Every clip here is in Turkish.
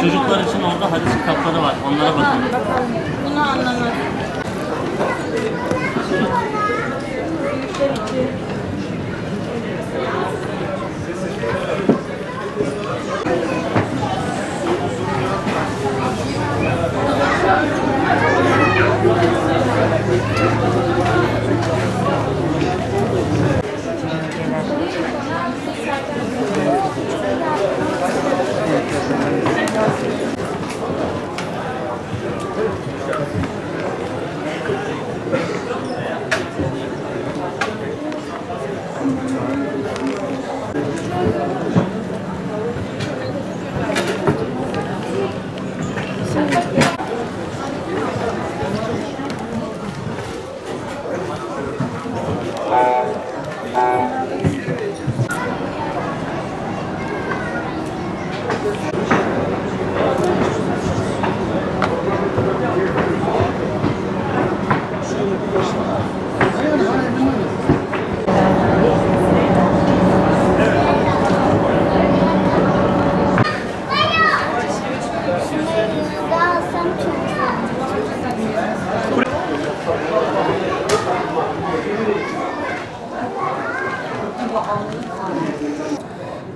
Çocuklar için orada hadis kitapları var. Onlara bakın. Bunu anlamadım.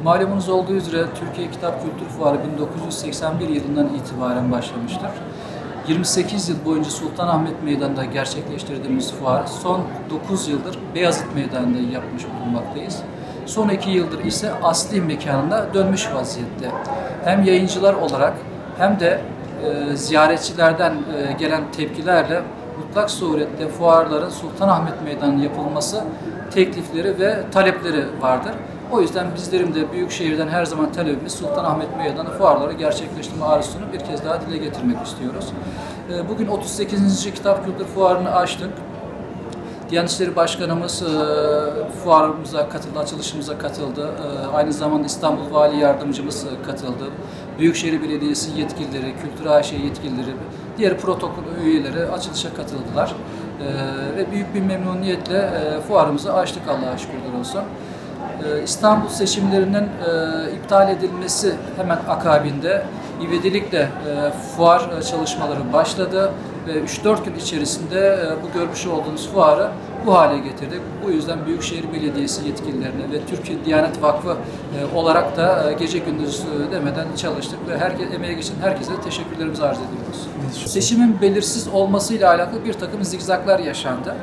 Malumunuz olduğu üzere Türkiye Kitap Kültür Fuarı 1981 yılından itibaren başlamıştır. 28 yıl boyunca Sultanahmet Meydanı'nda gerçekleştirdiğimiz fuar son 9 yıldır Beyazıt Meydanı'nda yapmış bulunmaktayız. Son 2 yıldır ise asli mekanına dönmüş vaziyette. Hem yayıncılar olarak hem de ziyaretçilerden gelen tepkilerle mutlak surette fuarların Sultanahmet Meydanı'nın yapılması teklifleri ve talepleri vardır. O yüzden bizlerin de Büyükşehir'den her zaman talebimiz Sultanahmet Meydanı fuarları gerçekleştirme arzusunu bir kez daha dile getirmek istiyoruz. Bugün 38. Kitap Kültür Fuarı'nı açtık. Diyanet İşleri Başkanımız fuarımıza katıldı, açılışımıza katıldı. Aynı zamanda İstanbul Vali Yardımcımız katıldı. Büyükşehir Belediyesi yetkilileri, Kültür AŞ yetkilileri, diğer protokol üyeleri açılışa katıldılar. Ve büyük bir memnuniyetle fuarımızı açtık, Allah'a şükürler olsun. İstanbul seçimlerinin iptal edilmesi hemen akabinde ivedilikle fuar çalışmaları başladı ve 3-4 gün içerisinde bu görmüş olduğunuz fuarı bu hale getirdik. Bu yüzden Büyükşehir Belediyesi yetkililerine ve Türkiye Diyanet Vakfı olarak da gece gündüz demeden çalıştık ve emeğe geçen herkese teşekkürlerimizi arz ediyoruz. Seçimin belirsiz olmasıyla alakalı bir takım zigzaklar yaşandı.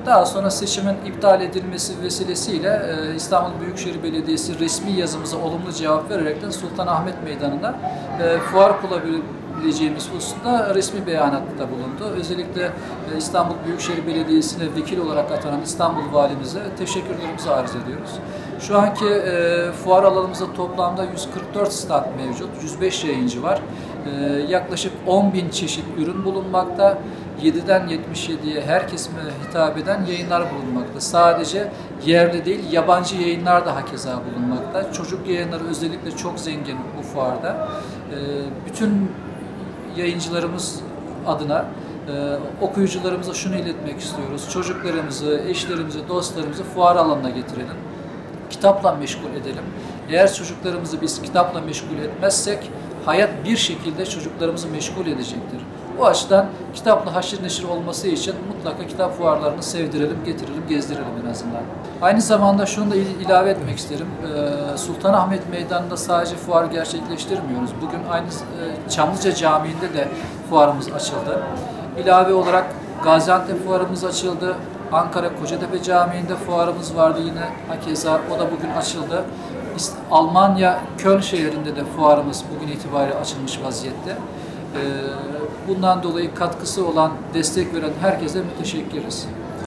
Daha sonra seçimin iptal edilmesi vesilesiyle İstanbul Büyükşehir Belediyesi resmi yazımıza olumlu cevap vererekten Sultanahmet Meydanı'nda fuar kurabileceğimiz hususunda resmi beyanatta bulundu. Özellikle İstanbul Büyükşehir Belediyesi'ne vekil olarak atanan İstanbul Valimize teşekkürlerimizi arz ediyoruz. Şu anki fuar alanımızda toplamda 144 stand mevcut, 105 yayıncı var. Yaklaşık 10.000 çeşit ürün bulunmakta. 7'den 77'ye her kesime hitap eden yayınlar bulunmakta. Sadece yerli değil, yabancı yayınlar da hakeza bulunmakta. Çocuk yayınları özellikle çok zengin bu fuarda. Bütün yayıncılarımız adına okuyucularımıza şunu iletmek istiyoruz. Çocuklarımızı, eşlerimizi, dostlarımızı fuar alanına getirelim. Kitapla meşgul edelim. Eğer çocuklarımızı biz kitapla meşgul etmezsek hayat bir şekilde çocuklarımızı meşgul edecektir. Bu açıdan kitapla haşir neşir olması için mutlaka kitap fuarlarını sevdirelim, getirelim, gezdirelim en azından. Aynı zamanda şunu da ilave etmek isterim. Sultanahmet Meydanı'nda sadece fuar gerçekleştirmiyoruz. Bugün aynı Çamlıca Camii'nde de fuarımız açıldı. İlave olarak Gaziantep fuarımız açıldı. Ankara Kocatepe Camii'nde fuarımız vardı yine. Hakeza o da bugün açıldı. Almanya Köln şehrinde de fuarımız bugün itibariyle açılmış vaziyette. Bundan dolayı katkısı olan, destek veren herkese müteşekkiriz.